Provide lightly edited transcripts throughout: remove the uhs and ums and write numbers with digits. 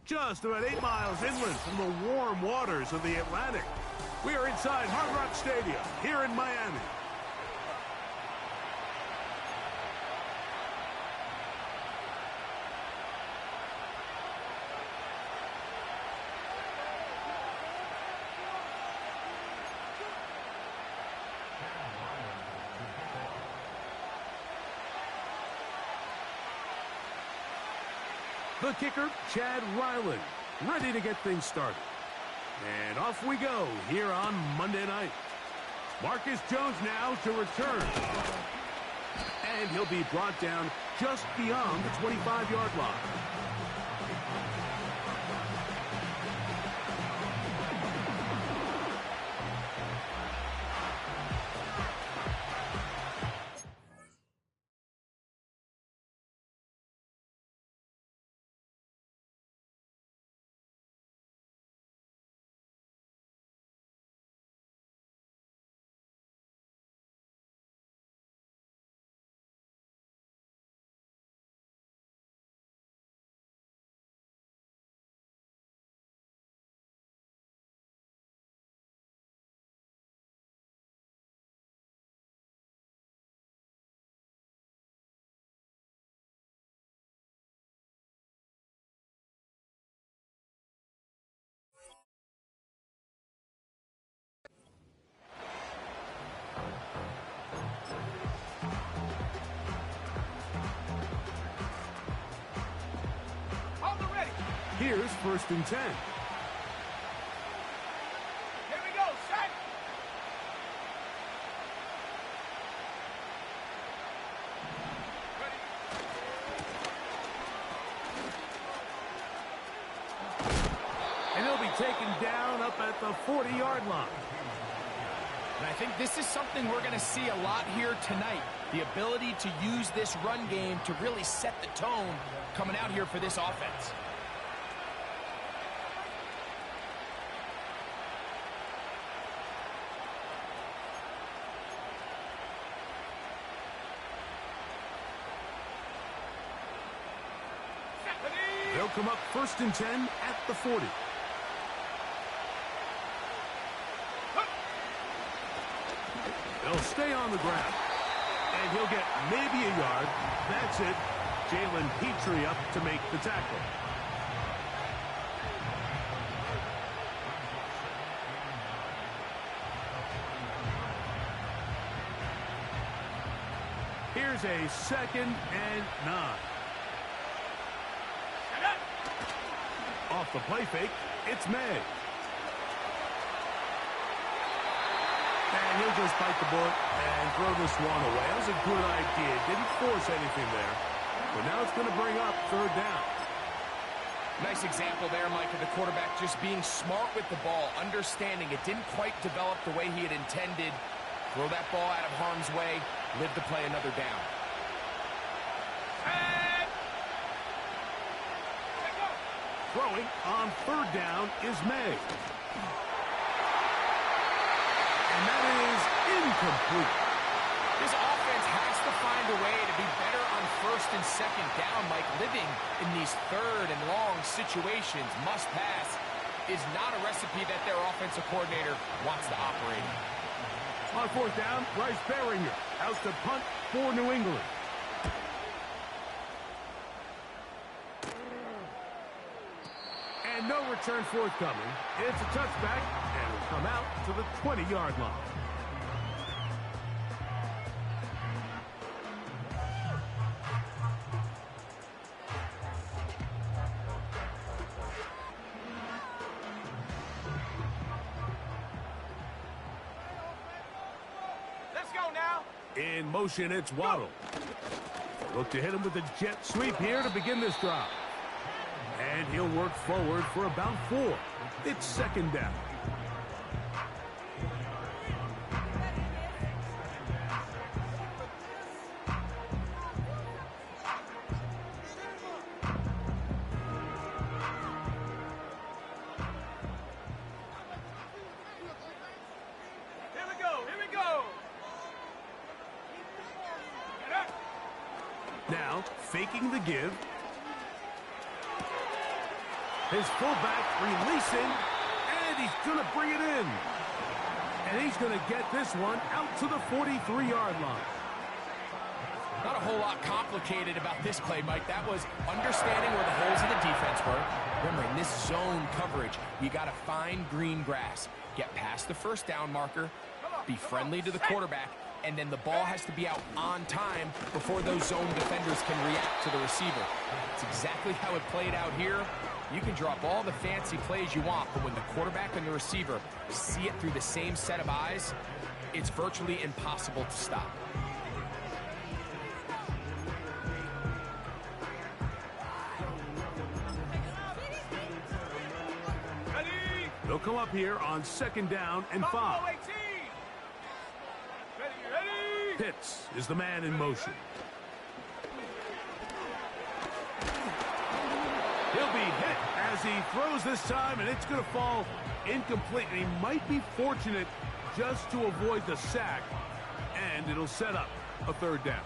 just about 8 miles inland from the warm waters of the Atlantic. We are inside Hard Rock Stadium here in Miami. The kicker, Chad Ryland, ready to get things started. And off we go here on Monday night. Marcus Jones now to return. And he'll be brought down just beyond the 25-yard line. Here's 1st and 10. Here we go, set. Ready. And he'll be taken down up at the 40-yard line. And I think this is something we're going to see a lot here tonight. The ability to use this run game to really set the tone coming out here for this offense. They'll come up 1st and 10 at the 40. They'll stay on the ground. And he'll get maybe a yard. That's it. Jalen Petrie up to make the tackle. Here's a 2nd and 9. Off the play fake, it's May. And he'll just bite the bullet and throw this one away. That was a good idea. Didn't force anything there. But now it's going to bring up 3rd down. Nice example there, Mike, of the quarterback just being smart with the ball, understanding it didn't quite develop the way he had intended. Throw that ball out of harm's way, live to play another down. Throwing on 3rd down is May. And that is incomplete. This offense has to find a way to be better on 1st and 2nd down, Mike. Living in these 3rd and long situations, must pass, is not a recipe that their offensive coordinator wants to operate in. On 4th down, Bryce Baringer out to punt for New England. And no return forthcoming. It's a touchback, and will come out to the 20-yard line. Let's go now. In motion, it's Waddle. Look to hit him with a jet sweep here to begin this drive. And he'll work forward for about 4. It's 2nd down. Here we go, here we go. Get up. Now, faking the give. His fullback releasing, and he's going to bring it in. And he's going to get this one out to the 43-yard line. Not a whole lot complicated about this play, Mike. That was understanding where the holes in the defense were. Remember, in this zone coverage, you got to find green grass. Get past the first down marker, be friendly to the quarterback, and then the ball has to be out on time before those zone defenders can react to the receiver. It's exactly how it played out here. You can drop all the fancy plays you want, but when the quarterback and the receiver see it through the same set of eyes, it's virtually impossible to stop. They'll come up here on 2nd down and 5. Pitts is the man in motion. He'll be hit as he throws this time, and it's going to fall incomplete. And he might be fortunate just to avoid the sack, and it'll set up a 3rd down.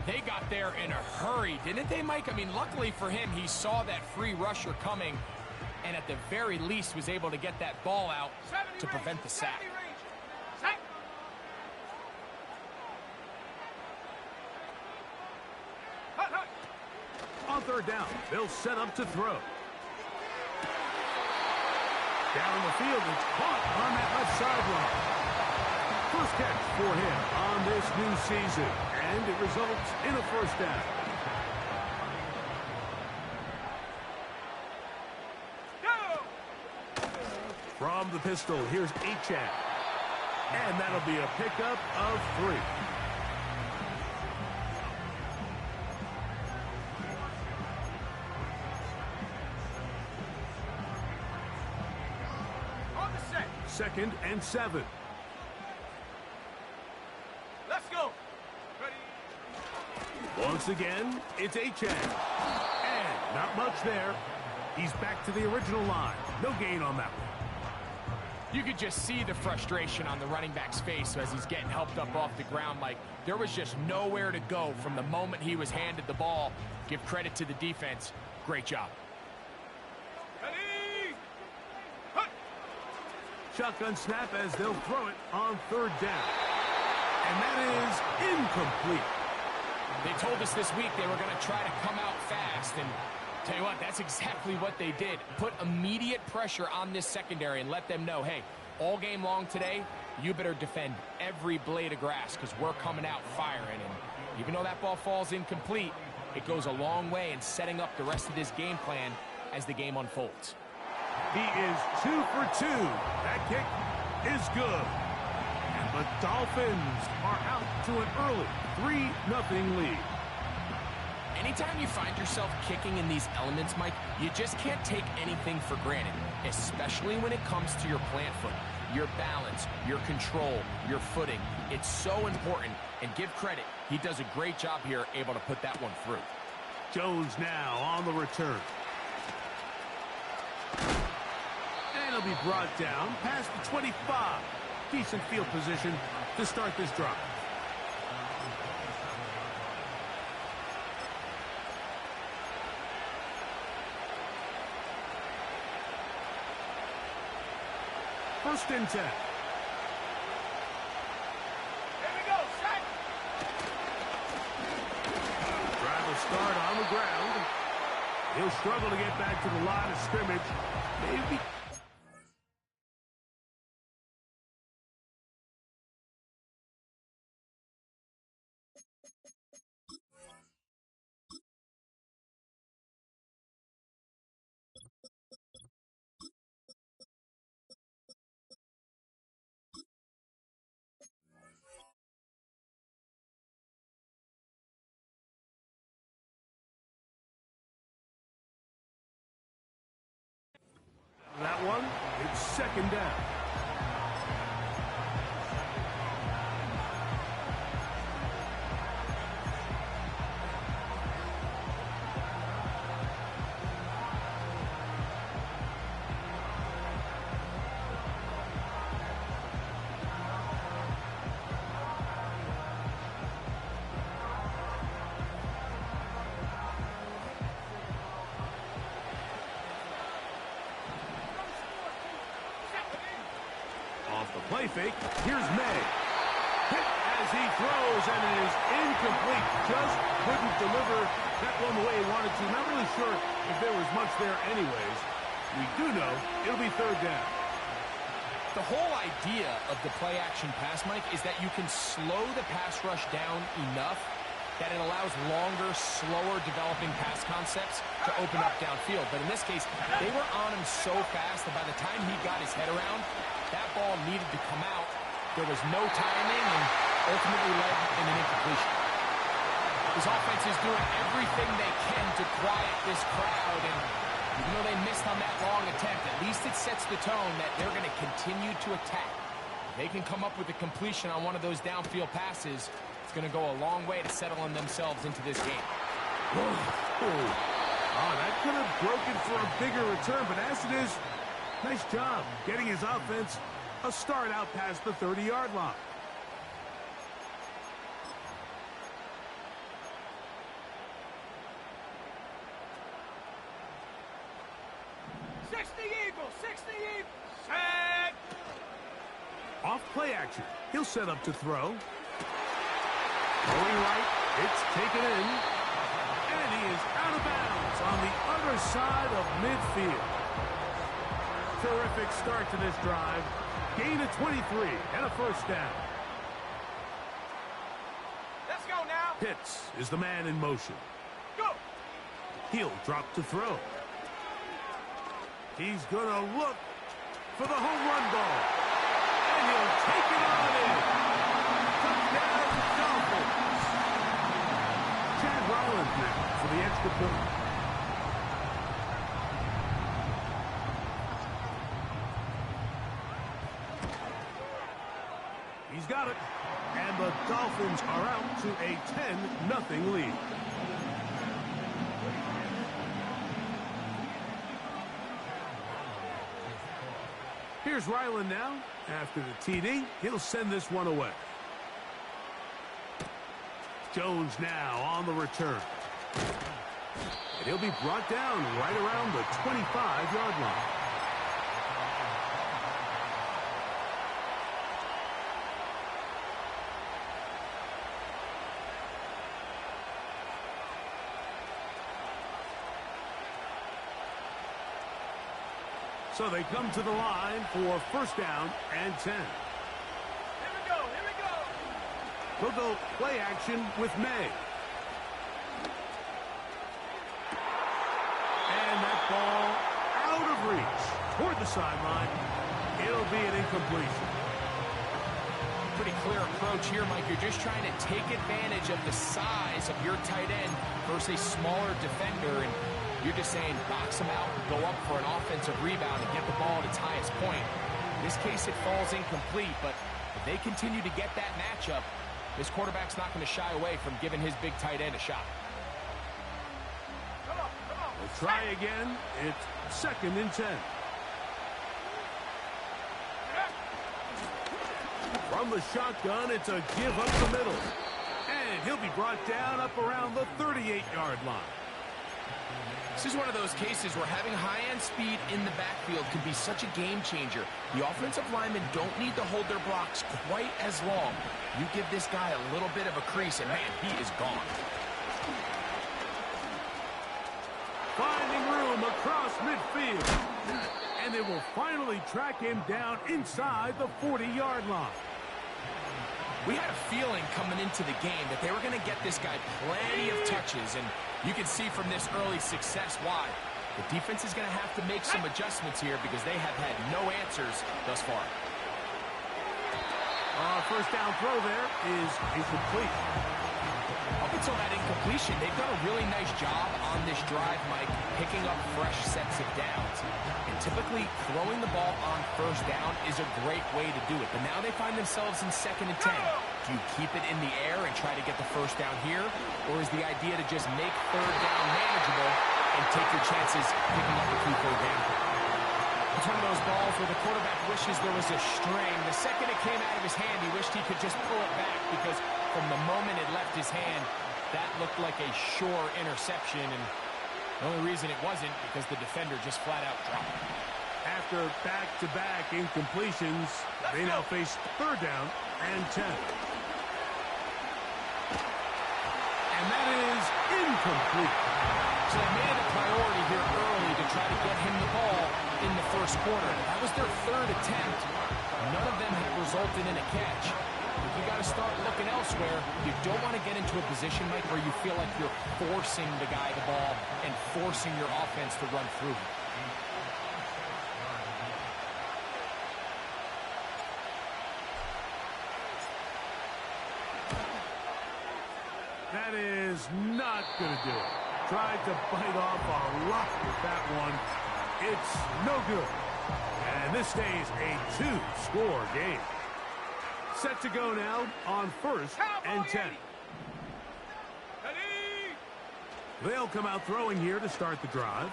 They got there in a hurry, didn't they, Mike? I mean, luckily for him, he saw that free rusher coming, and at the very least was able to get that ball out to prevent the sack. On 3rd down, they'll set up to throw. Down the field, it's caught on that left sideline. First catch for him on this new season, and it results in a 1st down. From the pistol, here's Ncaa. And that'll be a pickup of 3. On the set. 2nd and 7. Let's go. Ready. Once again, it's Ncaa. And not much there. He's back to the original line. No gain on that one. You could just see the frustration on the running back's face as he's getting helped up off the ground. Like, there was just nowhere to go from the moment he was handed the ball. Give credit to the defense. Great job. Ready. Hut. Shotgun snap as they'll throw it on 3rd down. And that is incomplete. They told us this week they were going to try to come out fast, and tell you what, that's exactly what they did. Put immediate pressure on this secondary and let them know, hey, all game long today, you better defend every blade of grass because we're coming out firing. And even though that ball falls incomplete, it goes a long way in setting up the rest of this game plan as the game unfolds. He is 2 for 2. That kick is good. And the Dolphins are out to an early 3-0 lead. Anytime you find yourself kicking in these elements, Mike, you just can't take anything for granted, especially when it comes to your plant foot, your balance, your control, your footing. It's so important, and give credit. He does a great job here, able to put that one through. Jones now on the return. And he'll be brought down past the 25. Decent field position to start this drive. First and 10. Here we go, set. Drive will start on the ground. He'll struggle to get back to the line of scrimmage. Maybe. That one, it's second down. Play fake. Here's May. Hit as he throws, and it is incomplete. Just couldn't deliver that one the way he wanted to. Not really sure if there was much there anyways. We do know it'll be third down. The whole idea of the play-action pass, Mike, is that you can slow the pass rush down enough that it allows longer, slower developing pass concepts to open up downfield. But in this case, they were on him so fast that by the time he got his head around, that ball needed to come out. There was no timing and ultimately led in an incompletion. His offense is doing everything they can to quiet this crowd, and even though they missed on that long attempt, at least it sets the tone that they're going to continue to attack. If they can come up with a completion on one of those downfield passes, it's going to go a long way to settling themselves into this game. That could have broken for a bigger return, but as it is, nice job getting his offense a start out past the 30-yard line. Set! Off play action. He'll set up to throw. Going right. It's taken in. And he is out of bounds on the other side of midfield. Terrific start to this drive. Gain of 23 and a first down. Let's go now. Pitts is the man in motion. Go! He'll drop to throw. He's going to look for the home run ball. And he'll take it on in. Touchdown, Dolphins. Chad Ryland now for the extra point. He's got it. And the Dolphins are out to a 10-0 lead. Here's Ryland now. After the TD, he'll send this one away. Jones now on the return. And he'll be brought down right around the 25-yard line. So they come to the line for first down and 10. Here we go, here we go. They'll go play action with May. And that ball out of reach toward the sideline. It'll be an incompletion. Pretty clear approach here, Mike. You're just trying to take advantage of the size of your tight end versus a smaller defender, and you're just saying box him out, go up for an offensive rebound, and get the ball at its highest point. In this case, it falls incomplete, but if they continue to get that matchup, this quarterback's not going to shy away from giving his big tight end a shot. Come on, come on. We'll try again. It's second and 10. From the shotgun, it's a give up the middle. And he'll be brought down up around the 38-yard line. This is one of those cases where having high-end speed in the backfield can be such a game changer. The offensive linemen don't need to hold their blocks quite as long. You give this guy a little bit of a crease, and man, he is gone. Finding room across midfield. And they will finally track him down inside the 40-yard line. We had a feeling coming into the game that they were going to get this guy plenty of touches, and you can see from this early success why. The defense is going to have to make some adjustments here because they have had no answers thus far. First down throw there is incomplete. Up until that incompletion, they've done a really nice job on this drive, Mike, picking up fresh sets of downs. And typically, throwing the ball on first down is a great way to do it. But now they find themselves in second and 10. Do you keep it in the air and try to get the first down here? Or is the idea to just make third down manageable and take your chances picking up a few third down? It's one of those balls where the quarterback wishes there was a string. The second it came out of his hand, he wished he could just pull it back because from the moment it left his hand, that looked like a sure interception. And the only reason it wasn't because the defender just flat out dropped it. After back-to-back incompletions, they now face third down and 10. And that is incomplete. So they made it a priority here early to try to get him the ball in the first quarter. That was their third attempt. None of them have resulted in a catch. You got to start looking elsewhere. You don't want to get into a position, Mike, where you feel like you're forcing the guy the ball and forcing your offense to run through him. That is not going to do it. Tried to bite off a lot with that one. It's no good. And this stays a two-score game. Set to go now on first and 10. They'll come out throwing here to start the drive.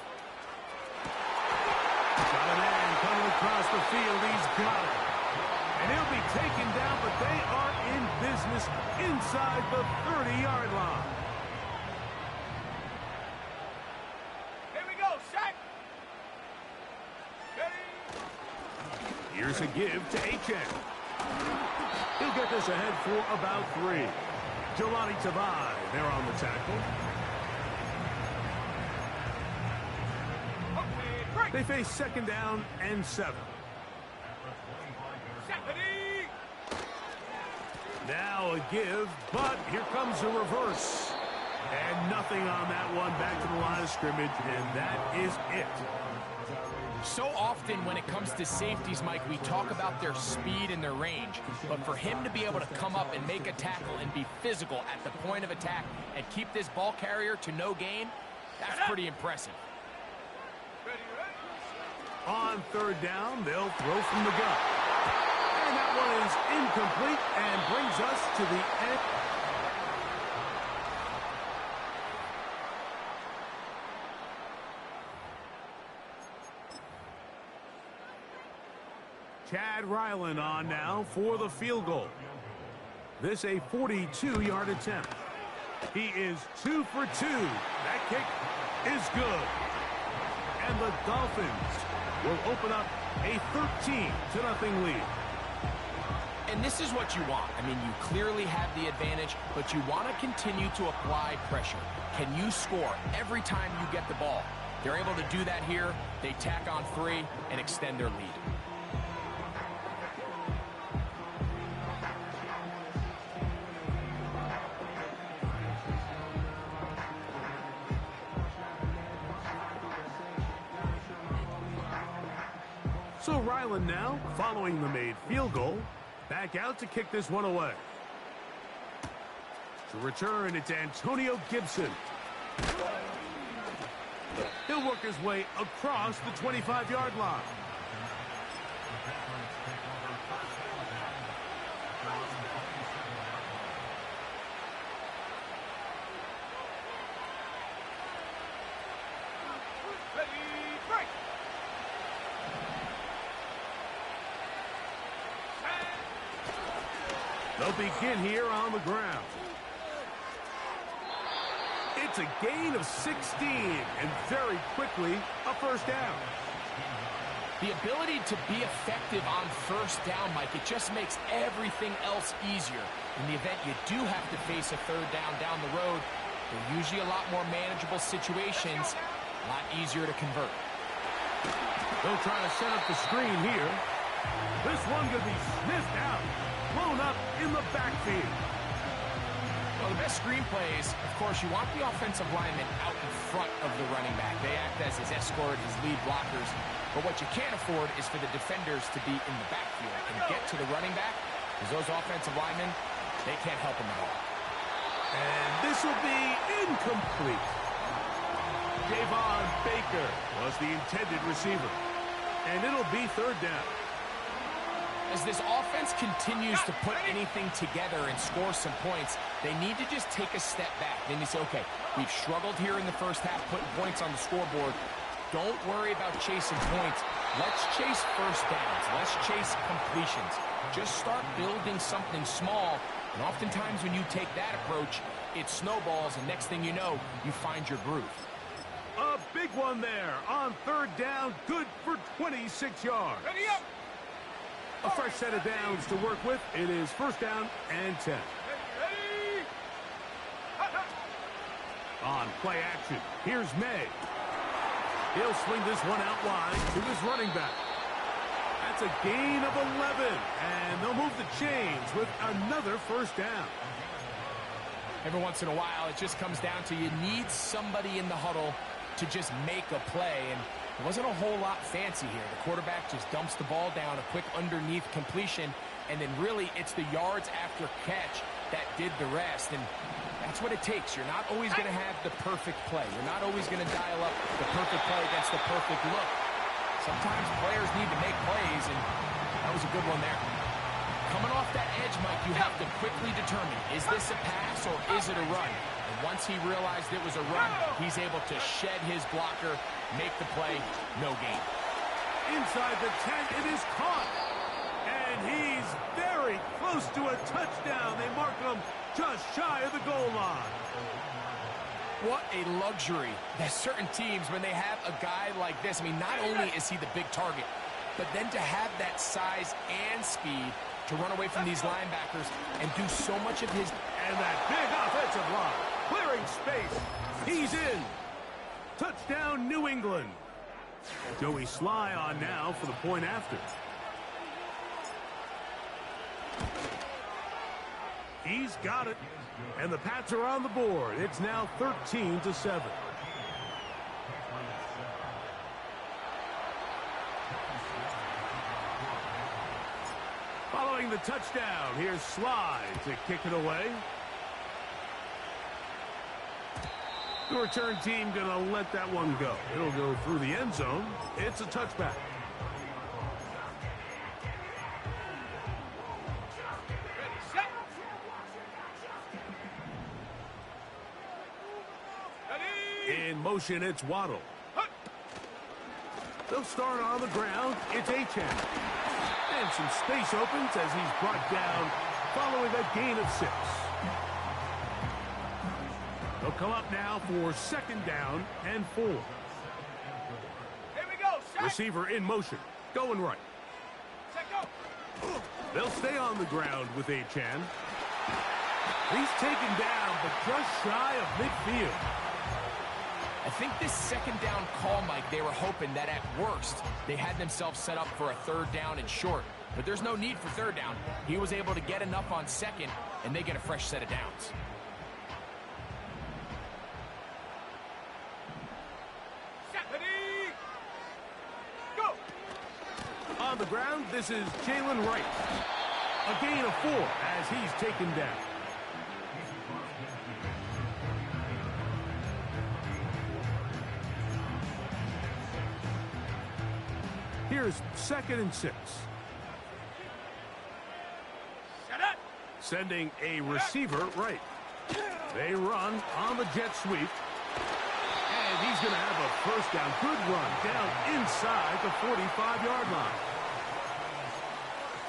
Got a man coming across the field. He's got it. And he'll be taken down, but they are in business inside the 30-yard line. Here we go, sack. Here's a give to Ncaa. He'll get this ahead for about 3. Jelani Tavai there on the tackle. They face second down and 7. Now a give, but here comes a reverse. And nothing on that one. Back to the line of scrimmage, and that is it. So often when it comes to safeties, Mike, we talk about their speed and their range. But for him to be able to come up and make a tackle and be physical at the point of attack and keep this ball carrier to no gain, that's pretty impressive. On third down, they'll throw from the gun. And that one is incomplete and brings us to the end. Chad Ryland on now for the field goal. This a 42-yard attempt. He is 2 for 2. That kick is good. And the Dolphins will open up a 13-0 lead. And this is what you want. I mean, you clearly have the advantage, but you want to continue to apply pressure. Can you score every time you get the ball? They're able to do that here. They tack on 3 and extend their lead. So Ryland now, following the made field goal, back out to kick this one away. To return, it's Antonio Gibson. He'll work his way across the 25-yard line. They'll begin here on the ground. It's a gain of 16, and very quickly, a first down. The ability to be effective on first down, Mike, it just makes everything else easier. In the event you do have to face a third down the road, they're usually a lot more manageable situations, a lot easier to convert. They'll try to set up the screen here. This one could be sniffed out. Blown up in the backfield. Well, the best screen plays, of course, you want the offensive lineman out in front of the running back. They act as his escort, his lead blockers. But what you can't afford is for the defenders to be in the backfield and get to the running back, because those offensive linemen, they can't help them at all. And this will be incomplete. Javon Baker was the intended receiver. And it'll be third down. As this offense continues to put anything together and score some points, they need to just take a step back. Then you say, okay, we've struggled here in the first half, putting points on the scoreboard. Don't worry about chasing points. Let's chase first downs. Let's chase completions. Just start building something small. And oftentimes when you take that approach, it snowballs, and next thing you know, you find your groove. A Big one there on third down. Good for 26 yards. Ready up. A fresh set of downs to work with. It is first down and 10. Ready. On play action, here's May. He'll swing this one out wide to his running back. That's a gain of 11, and they'll move the chains with another first down. Every once in a while, it just comes down to you need somebody in the huddle to just make a play, and it wasn't a whole lot fancy here. The quarterback just dumps the ball down, a quick underneath completion, and then really it's the yards after catch that did the rest, and that's what it takes. You're not always going to have the perfect play. You're not always going to dial up the perfect play against the perfect look. Sometimes players need to make plays, and that was a good one there. Coming off that edge, Mike, you have to quickly determine, is this a pass or is it a run? And once he realized it was a run, he's able to shed his blocker, make the play, no gain. Inside the 10, it is caught. And he's very close to a touchdown. They mark him just shy of the goal line. What a luxury that certain teams, when they have a guy like this, I mean, not only is he the big target, but then to have that size and speed to run away from these linebackers and do so much of his... And that big offensive line, clearing space. He's in. Touchdown, New England. Joey Sly on now for the point after. He's got it. And the Pats are on the board. It's now 13-7. Following the touchdown, here's Sly to kick it away. The return team going to let that one go. It'll go through the end zone. It's a touchback. In motion, it's Waddle. They'll start on the ground. It's Ncaa. And some space opens as he's brought down following a gain of 6. They'll come up now for second down and 4. Here we go. Set. Receiver in motion. Going right. Set, go. They'll stay on the ground with Ncaa. He's taken down, but just shy of midfield. I think this second down call, Mike, they were hoping that at worst they had themselves set up for a third down and short. But there's no need for third down. He was able to get enough on second, and they get a fresh set of downs. Set. Ready. Go. On the ground, this is Jalen Wright. A gain of 4 as he's taken down. Here's second and 6. Set up. Sending a receiver right. They run on the jet sweep. And he's going to have a first down. Good run down inside the 45-yard line.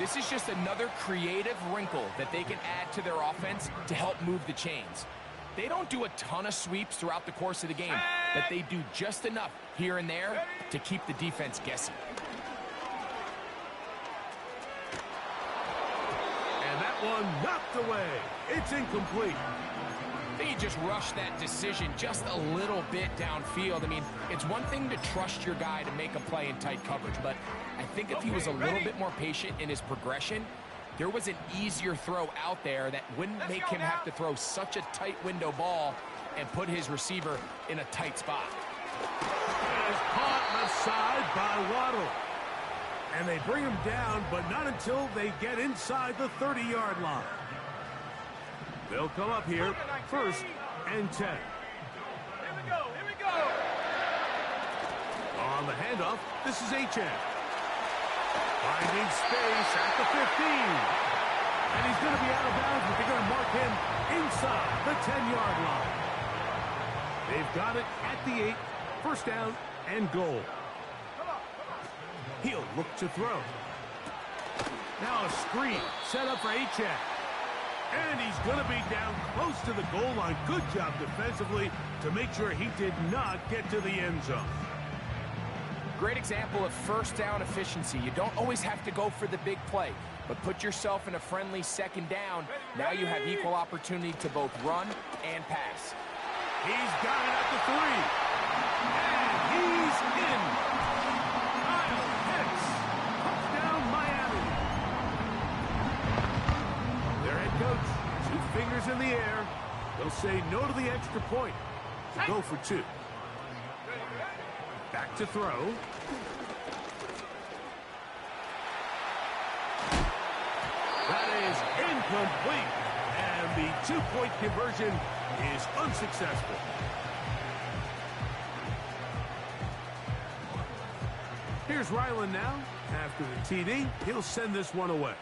This is just another creative wrinkle that they can add to their offense to help move the chains. They don't do a ton of sweeps throughout the course of the game, but they do just enough here and there to keep the defense guessing. And that one knocked away. It's incomplete. I think he just rushed that decision just a little bit downfield. I mean, it's one thing to trust your guy to make a play in tight coverage, but I think if he was a little bit more patient in his progression, there was an easier throw out there that wouldn't make him have to throw such a tight window ball and put his receiver in a tight spot. Is caught left side by Waddle. And they bring him down, but not until they get inside the 30-yard line. They'll come up here first and 10. Here we go. Here we go. On the handoff, this is Ncaa. Finding space at the 15. And he's going to be out of bounds, but they're going to mark him inside the 10-yard line. They've got it at the 8. First down and goal. He'll look to throw. Now a screen set up for Ncaa. And he's going to be down close to the goal line. Good job defensively to make sure he did not get to the end zone. Great example of first down efficiency. You don't always have to go for the big play, but put yourself in a friendly second down. Now you have equal opportunity to both run and pass. He's got it at the 3. And he's in. Kyle Hicks. Touchdown, Miami. Their head coach, 2 fingers in the air. They'll say no to the extra point. Go for 2. Back to throw. That is incomplete. And the 2-point conversion is unsuccessful. Here's Ryland now. After the TD, he'll send this one away.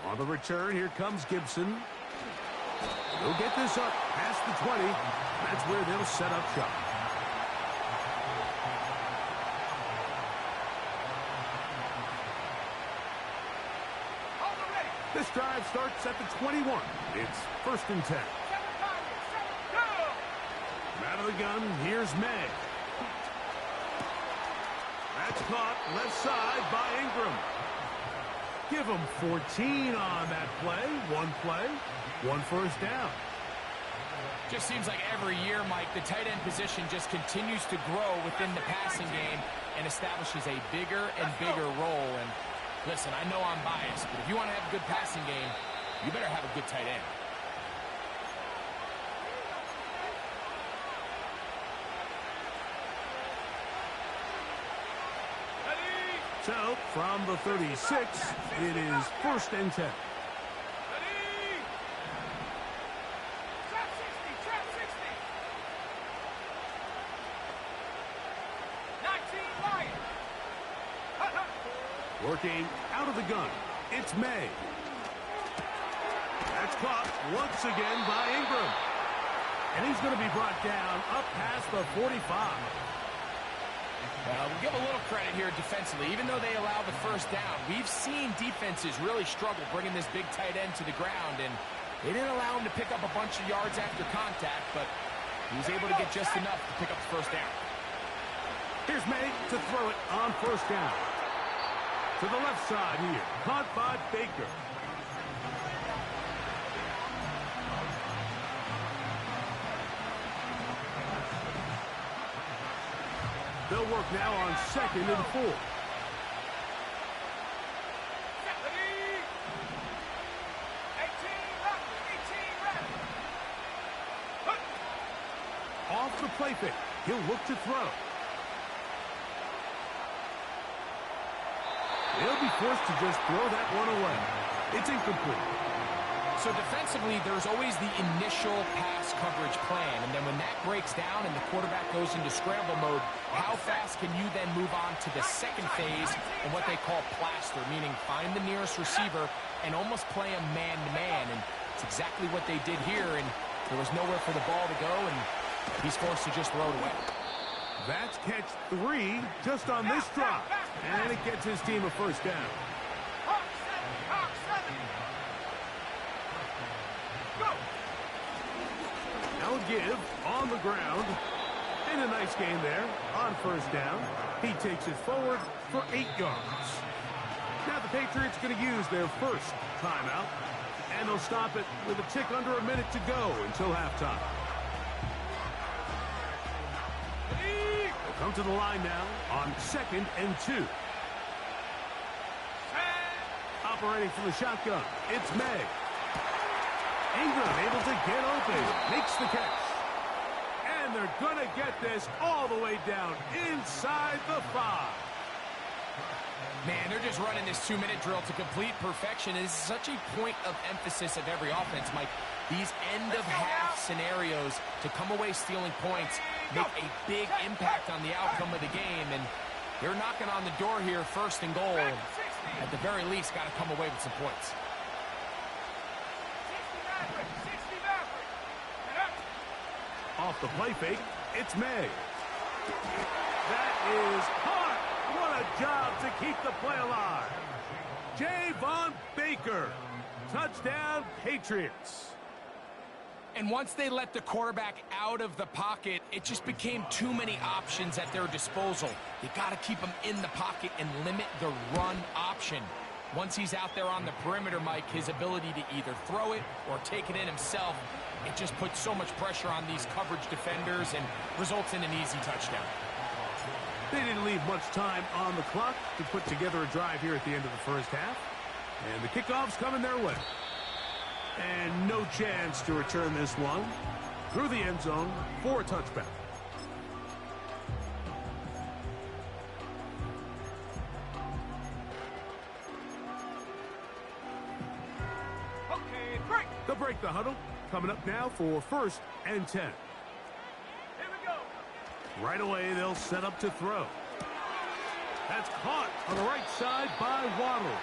On the return, here comes Gibson. He'll get this up past the 20. That's where they'll set up shop. This drive starts at the 21. It's 1st and 10. From out of the gun, here's May. That's caught left side by Ingram. Give him 14 on that play. 1 first down. Just seems like every year, Mike, the tight end position just continues to grow within the passing game and establishes a bigger and bigger role. And listen, I know I'm biased, but if you want to have a good passing game, you better have a good tight end. So, from the 36, it is 1st and 10. Working out of the gun, it's May. That's caught once again by Ingram. And he's going to be brought down up past the 45. We'll give a little credit here defensively. Even though they allowed the first down, we've seen defenses really struggle bringing this big tight end to the ground, and they didn't allow him to pick up a bunch of yards after contact, but he was able to get just enough to pick up the first down. Here's May to throw it on 1st down. To the left side here, caught by Baker. They'll work now on 2nd and 4. Off the play fake, he'll look to throw. They'll be forced to just throw that one away. It's incomplete. So defensively, there's always the initial pass coverage plan, and then when that breaks down and the quarterback goes into scramble mode, how fast can you then move on to the second phase and what they call plaster, meaning find the nearest receiver and almost play him man-to-man, and it's exactly what they did here, and there was nowhere for the ball to go, and he's forced to just throw it away. That's catch 3 just on this drive. And it gets his team a first down. Now a give on the ground. And a nice gain there on 1st down. He takes it forward for 8 yards. Now the Patriots going to use their first timeout. And they'll stop it with a tick under a minute to go until halftime. Come to the line now on 2nd and 2. Operating from the shotgun, it's May. Ingram able to get open, makes the catch. And they're going to get this all the way down inside the 5. Man, they're just running this 2-minute drill to complete perfection. It is such a point of emphasis of every offense, Mike. These end-of-half scenarios to come away stealing points make a big impact on the outcome of the game, and they're knocking on the door here, 1st and goal. At the very least, got to come away with some points. Off the play fake, it's May. That is caught. What a job to keep the play alive. Javon Baker. Touchdown, Patriots. And once they let the quarterback out of the pocket, it just became too many options at their disposal. You got to keep him in the pocket and limit the run option. Once he's out there on the perimeter, Mike, his ability to either throw it or take it in himself, it just puts so much pressure on these coverage defenders and results in an easy touchdown. They didn't leave much time on the clock to put together a drive here at the end of the first half. And the kickoff's coming their way. And no chance to return this one through the end zone for a touchback. Okay, break. They'll break the huddle. Coming up now for 1st and 10. Here we go. Right away, they'll set up to throw. That's caught on the right side by Waddle.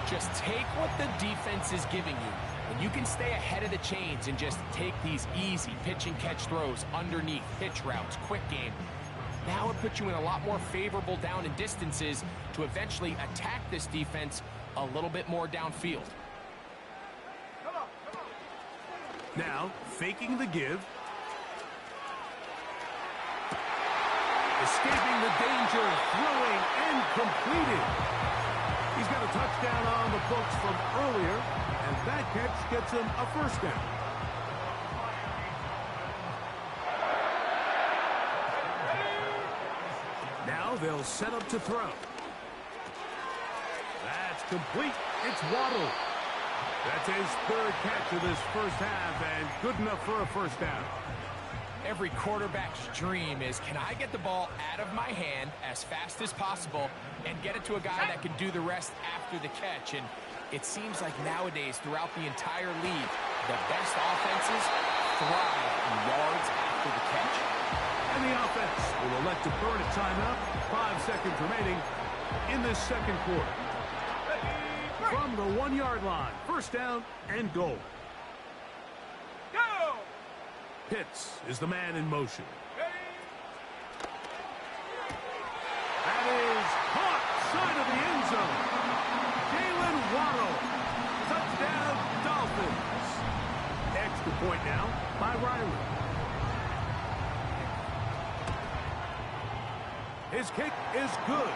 Just take what the defense is giving you. And you can stay ahead of the chains and just take these easy pitch and catch throws underneath, hitch routes, quick game. Now it puts you in a lot more favorable down and distances to eventually attack this defense a little bit more downfield. Come on, come on. Now, faking the give. Escaping the danger, throwing, and completed. He's got a touchdown on the books from earlier, and that catch gets him a first down. Now they'll set up to throw. That's complete. It's Waddle. That's his 3rd catch of this first half, and good enough for a first down. Every quarterback's dream is, can I get the ball out of my hand as fast as possible and get it to a guy that can do the rest after the catch? And it seems like nowadays, throughout the entire league, the best offenses thrive in yards after the catch. And the offense will elect to burn a timeout. 5 seconds remaining in this second quarter. From the 1-yard line, first down and goal. Go! Pitts is the man in motion. Ready? That is caught side of the end zone. Jalen Waddle. Touchdown, Dolphins. Extra point now by Riley. His kick is good.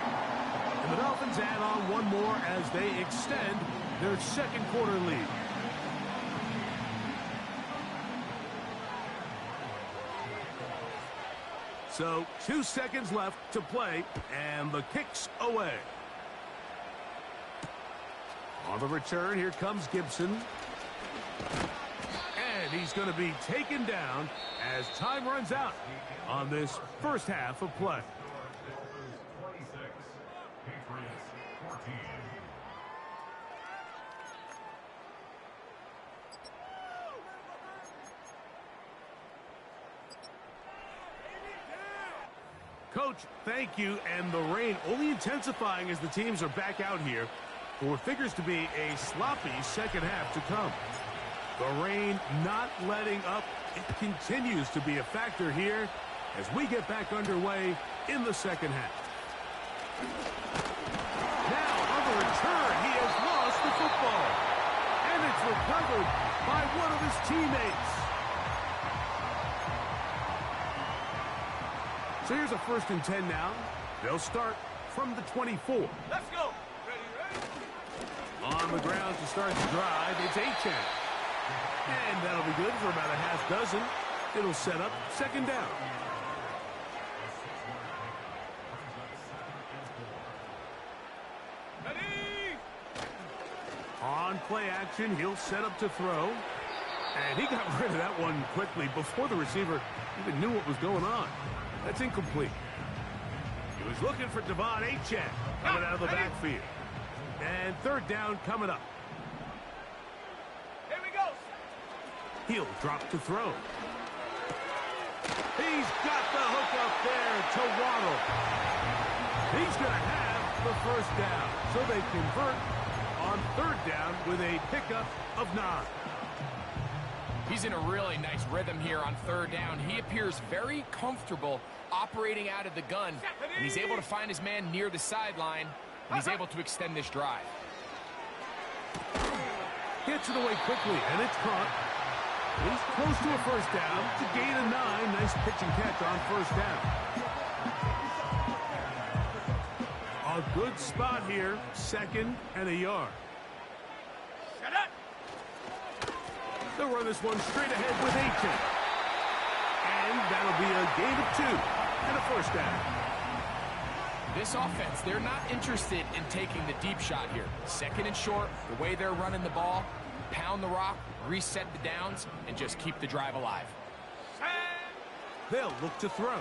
And the Dolphins add on one more as they extend their second quarter lead. So 2 seconds left to play, and the kick's away. On the return, here comes Gibson. And he's going to be taken down as time runs out on this first half of play. Coach, thank you, and the rain only intensifying as the teams are back out here for what figures to be a sloppy second half to come. The rain not letting up. It continues to be a factor here as we get back underway in the second half. Now, on the return, he has lost the football, and it's recovered by one of his teammates. So here's a 1st and 10 now. They'll start from the 24. Let's go. Ready, ready? On the ground to start the drive, it's Ncaa. And that'll be good for about a half dozen. It'll set up second down. Ready? On play action, he'll set up to throw. And he got rid of that one quickly before the receiver even knew what was going on. That's incomplete. He was looking for Ncaa coming out of the backfield. And 3rd down coming up. Here we go. He'll drop to throw. He's got the hook up there to Waddle. He's going to have the first down. So they convert on 3rd down with a pickup of 9. He's in a really nice rhythm here on 3rd down. He appears very comfortable operating out of the gun, and he's able to find his man near the sideline. and he's able to extend this drive. Gets it away quickly, and it's caught. He's close to a first down to gain a 9. Nice pitch and catch on first down. A good spot here, 2nd and a yard. Shut up. They'll run this one straight ahead with Ncaa. And that'll be a gain of 2 and a first down. This offense, they're not interested in taking the deep shot here. 2nd and short, the way they're running the ball, pound the rock, reset the downs, and just keep the drive alive. They'll look to throw.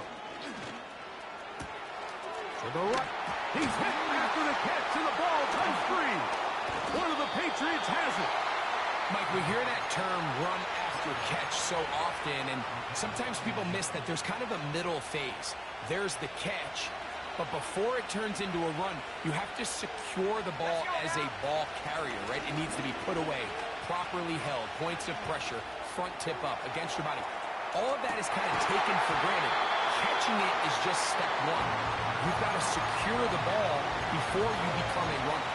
To the right. He's hit after the catch, and the ball comes free. One of the Patriots has it. Mike, we hear that term run after catch so often, and sometimes people miss that there's kind of a middle phase. There's the catch, but before it turns into a run, you have to secure the ball as a ball carrier, right? It needs to be put away, properly held, points of pressure, front tip up against your body. All of that is kind of taken for granted. Catching it is just step one. You've got to secure the ball before you become a runner.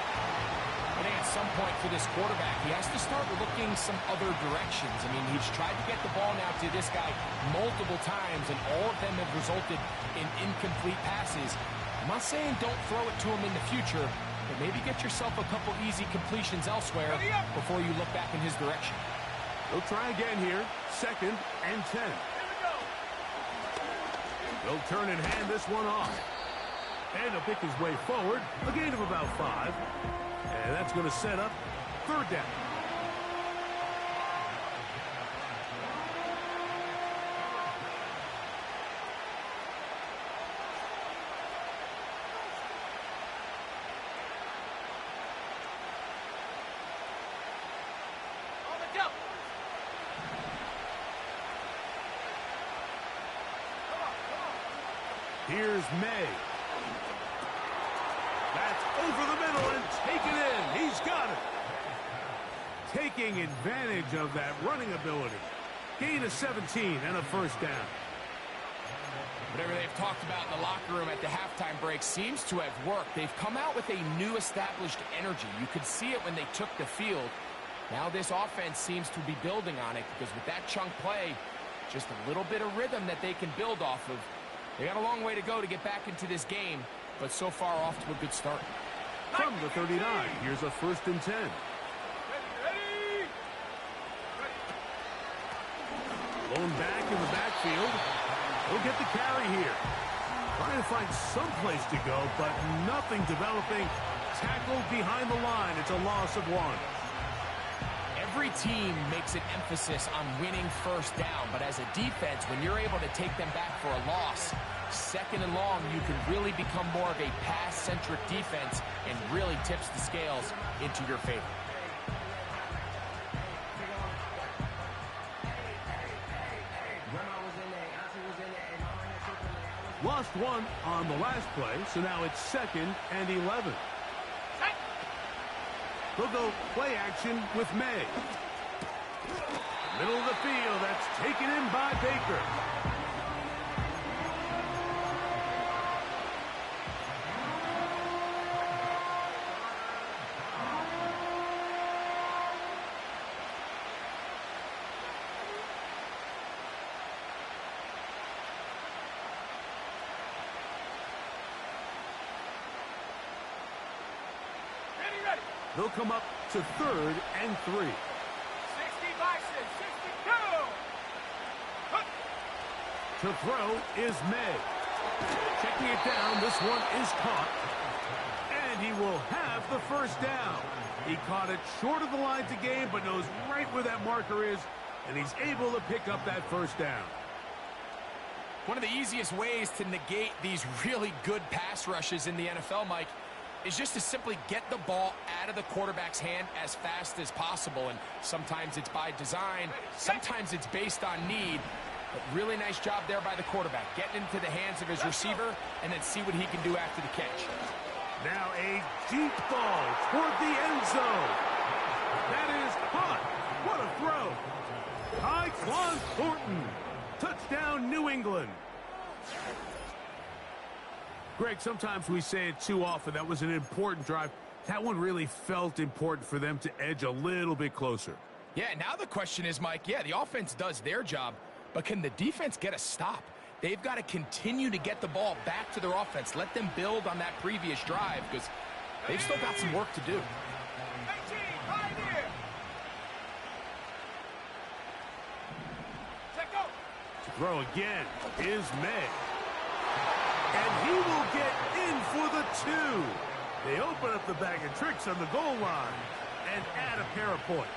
I think at some point for this quarterback, he has to start looking some other directions. I mean, he's tried to get the ball now to this guy multiple times, and all of them have resulted in incomplete passes. I'm not saying don't throw it to him in the future, but maybe get yourself a couple easy completions elsewhere before you look back in his direction. They'll try again here, 2nd and 10. Here we go. They'll turn and hand this one off. And he'll pick his way forward, a gain of about 5. And that's going to set up 3rd down. On the jump. Come on. Here's May. That's over the middle and taken in. He's got it. Taking advantage of that running ability. Gain of 17 and a first down. Whatever they've talked about in the locker room at the halftime break seems to have worked. They've come out with a new established energy. You could see it when they took the field. Now this offense seems to be building on it because with that chunk play, just a little bit of rhythm that they can build off of. They got a long way to go to get back into this game, but so far off to a good start. From the 39, here's a 1st and 10. Ready. Blown back in the backfield. He'll get the carry here. Trying to find some place to go, but nothing developing. Tackled behind the line. It's a loss of 1. Every team makes an emphasis on winning first down, but as a defense, when you're able to take them back for a loss, 2nd and long, you can really become more of a pass-centric defense and really tips the scales into your favor. Lost 1 on the last play, so now it's 2nd and 11. They'll go play action with May. Middle of the field, that's taken in by Baker. Ready. They'll come up to 3rd and 3. 60 Bison, 62. To throw is May. Checking it down, this one is caught. And he will have the first down. He caught it short of the line to gain, but knows right where that marker is, and he's able to pick up that first down. One of the easiest ways to negate these really good pass rushes in the NFL, Mike, is just to simply get the ball out of the quarterback's hand as fast as possible. And sometimes it's by design, sometimes it's based on need. But really nice job there by the quarterback, getting into the hands of his receiver and then see what he can do after the catch. Now a deep ball toward the end zone. That is caught. What a throw. Tyquan Thornton. Touchdown, New England. Greg, sometimes we say it too often. That was an important drive. That one really felt important for them to edge a little bit closer. Yeah, now the question is, Mike, yeah, the offense does their job, but can the defense get a stop? They've got to continue to get the ball back to their offense. Let them build on that previous drive because they've still got some work to do. 18, right here. Check go. To throw again is May. And he will get in for the 2. They open up the bag of tricks on the goal line and add a pair of points.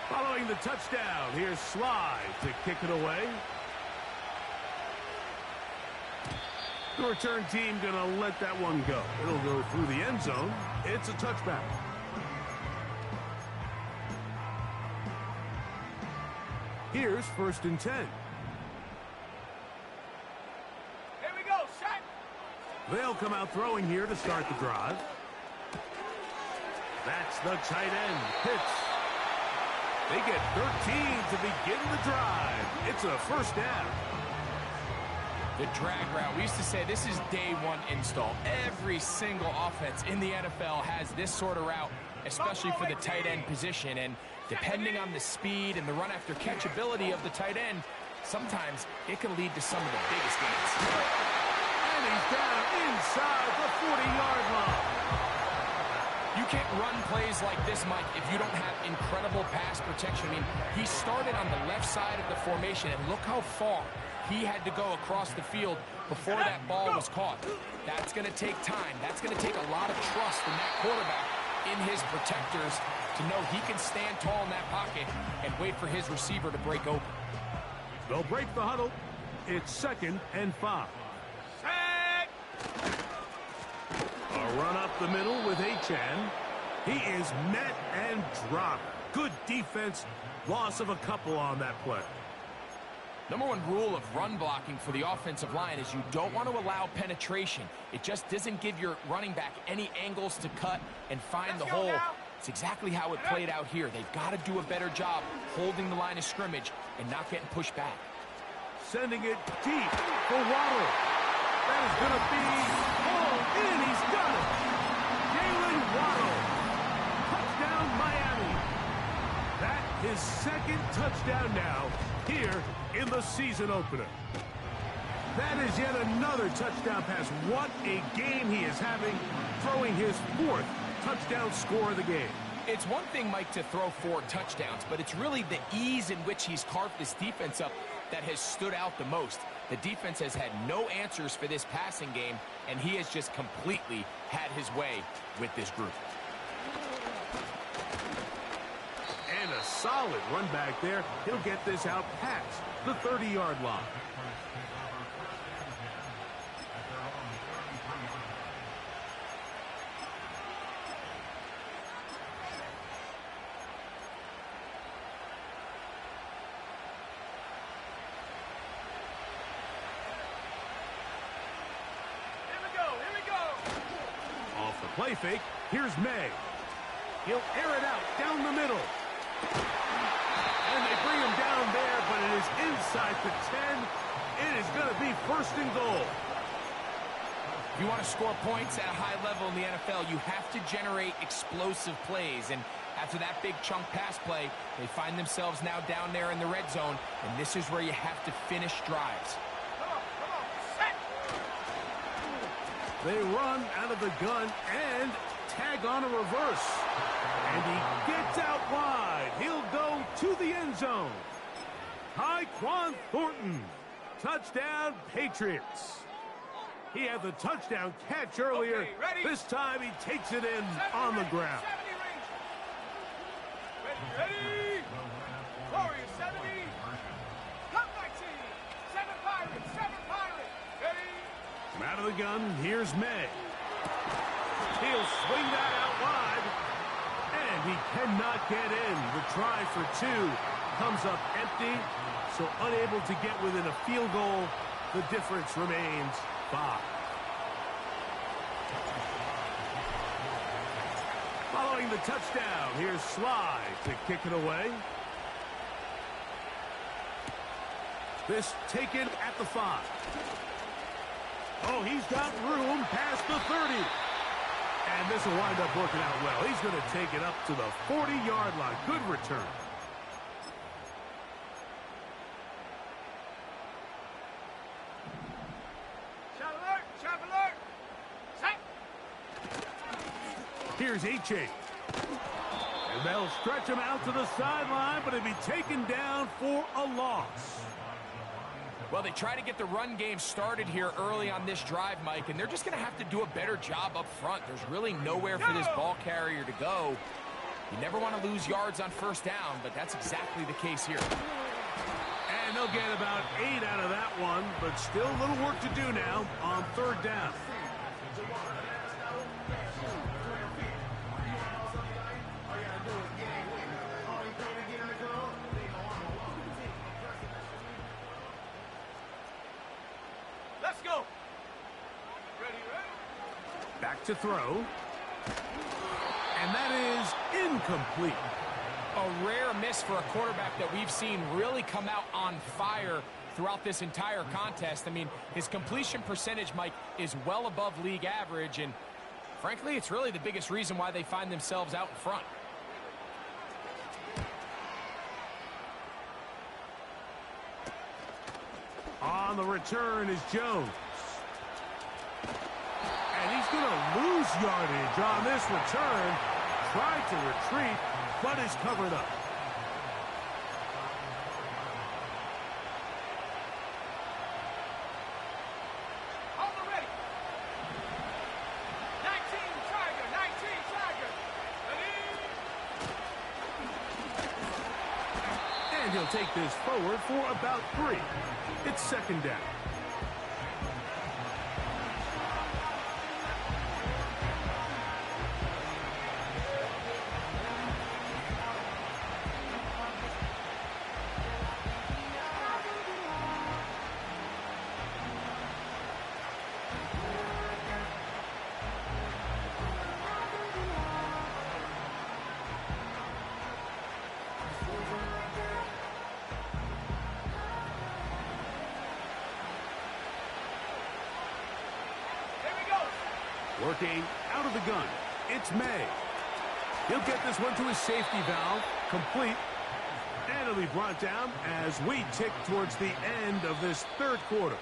Following the touchdown, here's Sly to kick it away. The return team going to let that one go. It'll go through the end zone. It's a touchback. Here's 1st and 10. Here we go, set. They'll come out throwing here to start the drive. That's the tight end, Pitts. They get 13 to begin the drive. It's a first down. The drag route. We used to say this is day one install. Every single offense in the NFL has this sort of route, especially for the tight end position. And depending on the speed and the run after catch ability of the tight end, sometimes it can lead to some of the biggest gains. And he's down inside the 40-yard line. You can't run plays like this, Mike, if you don't have incredible pass protection. I mean, he started on the left side of the formation, and look how far he had to go across the field before that ball was caught. That's going to take time. That's going to take a lot of trust in that quarterback, in his protectors, to know he can stand tall in that pocket and wait for his receiver to break open. They'll break the huddle. It's 2nd and 5. Set. A run up the middle with Ncaa. He is met and dropped. Good defense. Loss of a couple on that play. Number one rule of run blocking for the offensive line is you don't want to allow penetration. It just doesn't give your running back any angles to cut and find the hole. It's exactly how it played out here. They've got to do a better job holding the line of scrimmage and not getting pushed back. Sending it deep for Waddle. That is going to be all in. He's got it. Jalen Waddle. Touchdown, Miami. That is 2nd touchdown now here in the season opener. That is yet another touchdown pass. What a game he is having, throwing his 4th touchdown score of the game. It's one thing, Mike, to throw 4 touchdowns, but it's really the ease in which he's carved this defense up that has stood out the most. The defense has had no answers for this passing game, and he has just completely had his way with this group. And a solid run back there. He'll get this out past the 30-yard line. Play fake. Here's May. He'll air it out down the middle. And they bring him down there, but it is inside the 10. It is going to be 1st and goal. If you want to score points at a high level in the NFL, you have to generate explosive plays. And after that big chunk pass play, they find themselves now down there in the red zone. And this is where you have to finish drives. They run out of the gun and tag on a reverse. And he gets out wide. He'll go to the end zone. Tyquan Thornton. Touchdown, Patriots. He had the touchdown catch earlier. Okay, ready? This time he takes it in on the ground. 70 ready? Warriors 70. Top 19. 7 Pirates. 7 Pirates. Ready? From out of the gun, here's May. He'll swing that out wide. And he cannot get in. The try for 2 comes up empty. So unable to get within a field goal. The difference remains 5. the touchdown. Here's Sly to kick it away. This taken at the 5. Oh, he's got room past the 30. And this will wind up working out well. He's going to take it up to the 40-yard line. Good return. Shot alert! Shot alert! Set! Here's Ncaa. And they'll stretch him out to the sideline, but he'll be taken down for a loss. Well, they try to get the run game started here early on this drive, Mike, and they're just going to have to do a better job up front. There's really nowhere for this ball carrier to go. You never want to lose yards on first down, but that's exactly the case here. And they'll get about 8 out of that one, but still a little work to do now on third down. Let's go! Ready, ready? Back to throw. And that is incomplete. A rare miss for a quarterback that we've seen really come out on fire throughout this entire contest. I mean, his completion percentage, Mike, is well above league average, and frankly, it's really the biggest reason why they find themselves out in front. On the return is Jones. And he's going to lose yardage on this return. Tried to retreat, but is covered up. On the ready! 19 Tiger! 19 Tiger! Ready? And he'll take this forward for about 3. It's second down. Working out of the gun, it's May. He'll get this one to his safety valve, complete, and it'll be brought down as we tick towards the end of this third quarter.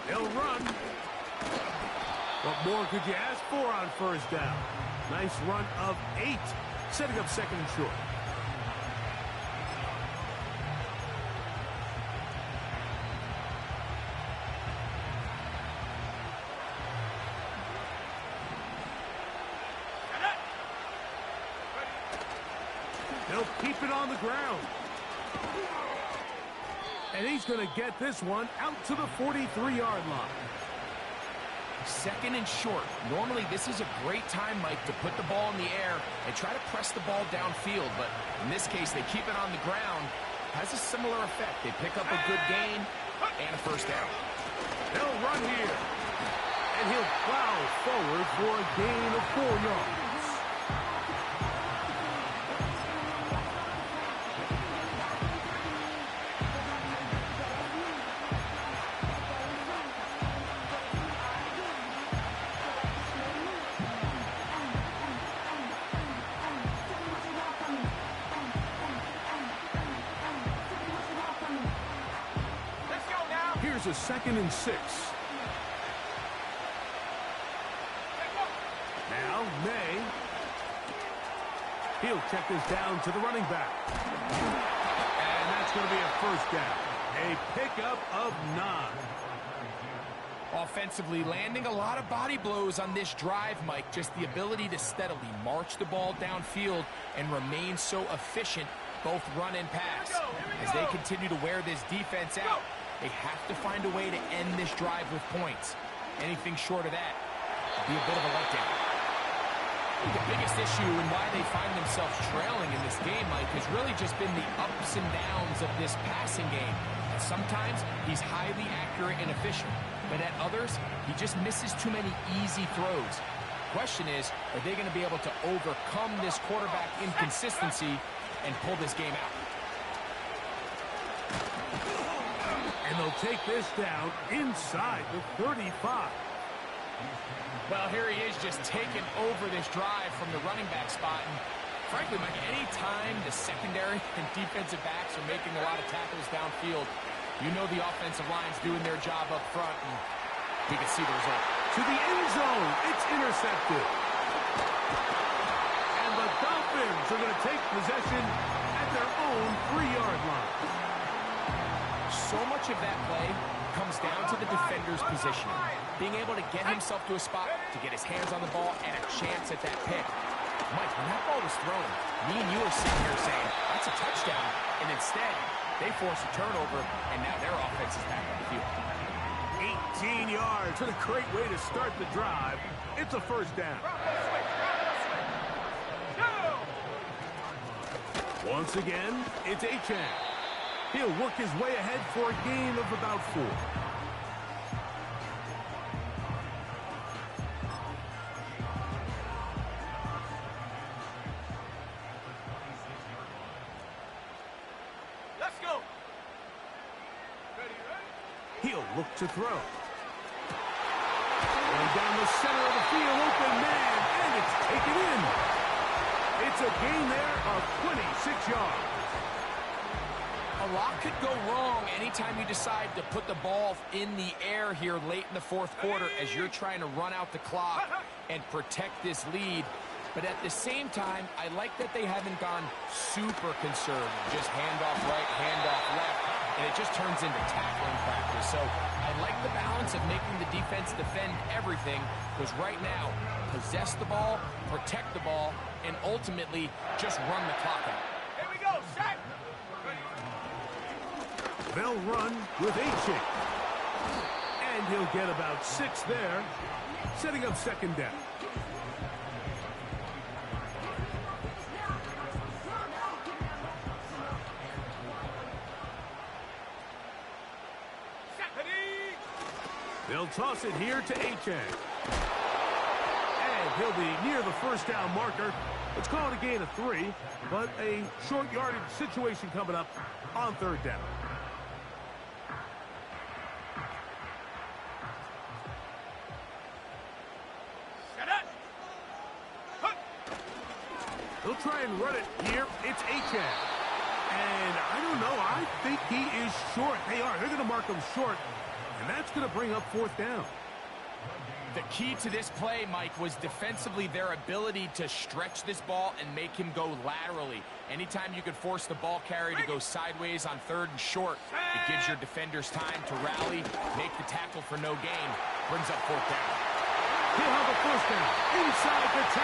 They'll run. What more could you ask for on first down? Nice run of 8, setting up second and short. They'll keep it on the ground. And he's going to get this one out to the 43-yard line. Second and short. Normally, this is a great time, Mike, to put the ball in the air and try to press the ball downfield. But in this case, they keep it on the ground. Has a similar effect. They pick up a good gain and a first down. They'll run here. And he'll plow forward for a gain of 4 yards. Here's a second and 6. Now, May. He'll check this down to the running back. And that's going to be a first down. A pickup of 9. Offensively, landing a lot of body blows on this drive, Mike. Just the ability to steadily march the ball downfield and remain so efficient, both run and pass. As they continue to wear this defense out, they have to find a way to end this drive with points. Anything short of that would be a bit of a letdown. The biggest issue and why they find themselves trailing in this game, Mike, has really just been the ups and downs of this passing game. And sometimes he's highly accurate and efficient, but at others, he just misses too many easy throws. Question is, are they going to be able to overcome this quarterback inconsistency and pull this game out? And they'll take this down inside the 35. Well, here he is just taking over this drive from the running back spot. And frankly, Mike, any time the secondary and defensive backs are making a lot of tackles downfield, you know the offensive line's doing their job up front, and we can see the result. To the end zone, it's intercepted. And the Dolphins are going to take possession at their own 3-yard line. So much of that play comes down to the defender's positioning. Being able to get himself to a spot, to get his hands on the ball, and a chance at that pick. Mike, when that ball was thrown, me and you are sitting here saying, that's a touchdown. And instead, they force a turnover, and now their offense is back on the field. 18 yards. What a great way to start the drive. It's a first down. Once again, it's Ncaa. He'll work his way ahead for a gain of about 4. Let's go. He'll look to throw. Going down the center of the field, open man, and it's taken in. It's a gain there of 26 yards. A lot could go wrong anytime you decide to put the ball in the air here late in the fourth quarter as you're trying to run out the clock and protect this lead. But at the same time, I like that they haven't gone super conservative. Just handoff right, handoff left, and it just turns into tackling practice. So I like the balance of making the defense defend everything, because right now, possess the ball, protect the ball, and ultimately just run the clock out. Here we go, set. They'll run with Ncaa. And he'll get about 6 there, setting up second down. They'll toss it here to Ncaa. And he'll be near the first down marker. Let's call it a gain of 3, but a short yardage situation coming up on third down. He'll try and run it here. It's Ncaa. And I don't know. I think he is short. They are. They're going to mark him short. And that's going to bring up fourth down. The key to this play, Mike, was defensively their ability to stretch this ball and make him go laterally. Anytime you could force the ball carrier to go sideways on third and short, it gives your defenders time to rally, make the tackle for no gain, brings up fourth down. He'll have a first down inside the 10.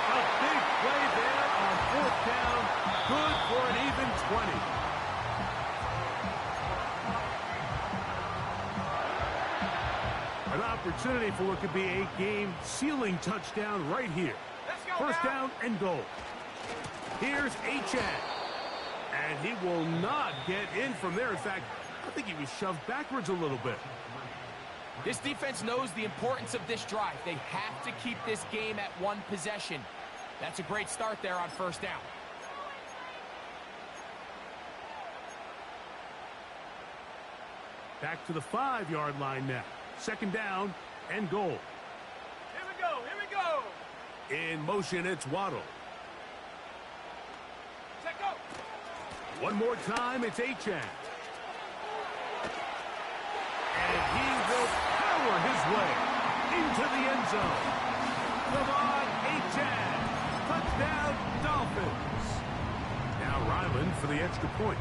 A big play there on fourth down. Good for an even 20. An opportunity for what could be a game-sealing touchdown right here. First down and goal. Here's Ncaa. And he will not get in from there. In fact, I think he was shoved backwards a little bit. This defense knows the importance of this drive. They have to keep this game at one possession. That's a great start there on first down. Back to the 5-yard line now. Second down and goal. Here we go, here we go. In motion, it's Waddle. Check go. One more time, it's Ncaa. And he will power his way into the end zone. Come on, Ncaa. Touchdown, Dolphins. Now Ryland for the extra point.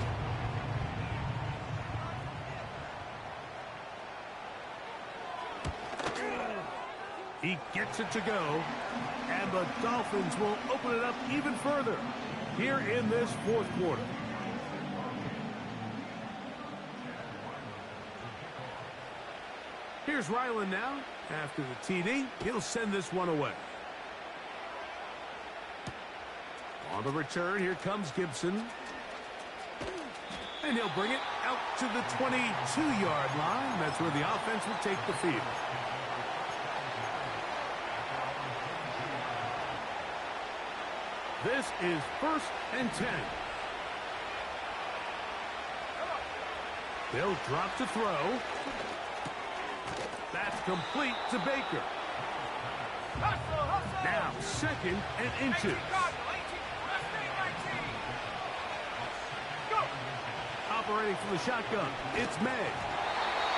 He gets it to go, and the Dolphins will open it up even further here in this fourth quarter. Here's Ryland now. After the TD, he'll send this one away. On the return, here comes Gibson. And he'll bring it out to the 22-yard line. That's where the offense will take the field. This is 1st and 10. They'll drop to throw. That's complete to Baker. Now 2nd and inches. Operating from the shotgun, it's May.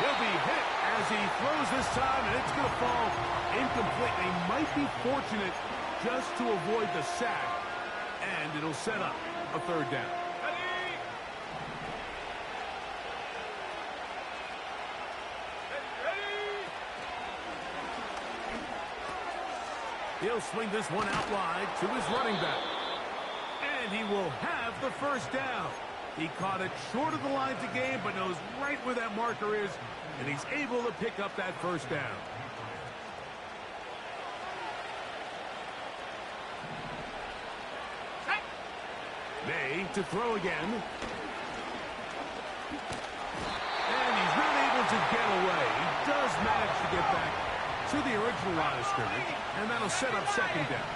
He'll be hit as he throws this time, and it's going to fall incomplete. They might be fortunate just to avoid the sack, and it'll set up a 3rd down. He'll swing this one out wide to his running back. And he will have the 1st down. He caught it short of the lines of game, but knows right where that marker is, and he's able to pick up that 1st down. May to throw again. And he's not able to get away. He does manage to get back to the original line of scrimmage, and that'll set up 2nd down.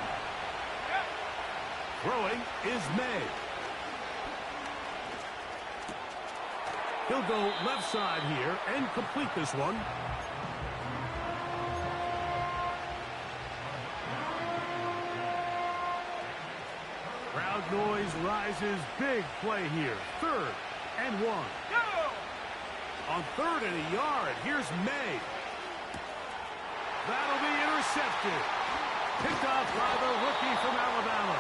Throwing is May. He'll go left side here and complete this one. Crowd noise rises. Big play here. 3rd and 1. On 3rd and a yard, here's May. That'll be intercepted. Picked off by the rookie from Alabama.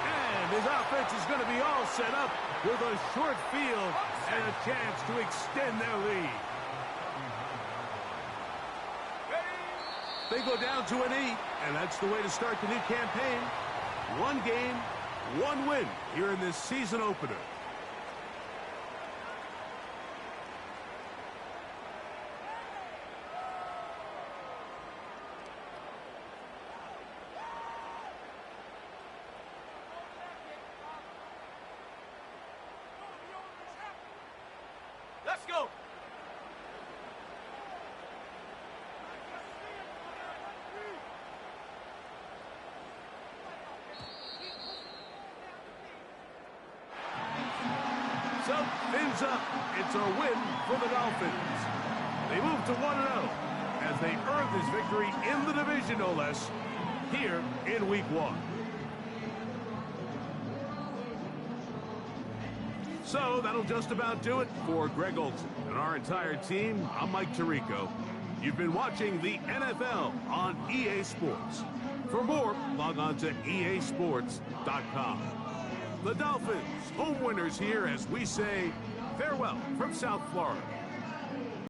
And his offense is going to be all set up with a short field and a chance to extend their lead. They go down to an 8, and that's the way to start the new campaign. 1 game, 1 win here in this season opener. Let's go. So, fins up. It's a win for the Dolphins. They move to 1-0 as they earn this victory in the division, no less, here in Week 1. So that'll just about do it for Greg Olsen and our entire team. I'm Mike Tirico. You've been watching the NFL on EA Sports. For more, log on to easports.com. The Dolphins, home winners here as we say farewell from South Florida.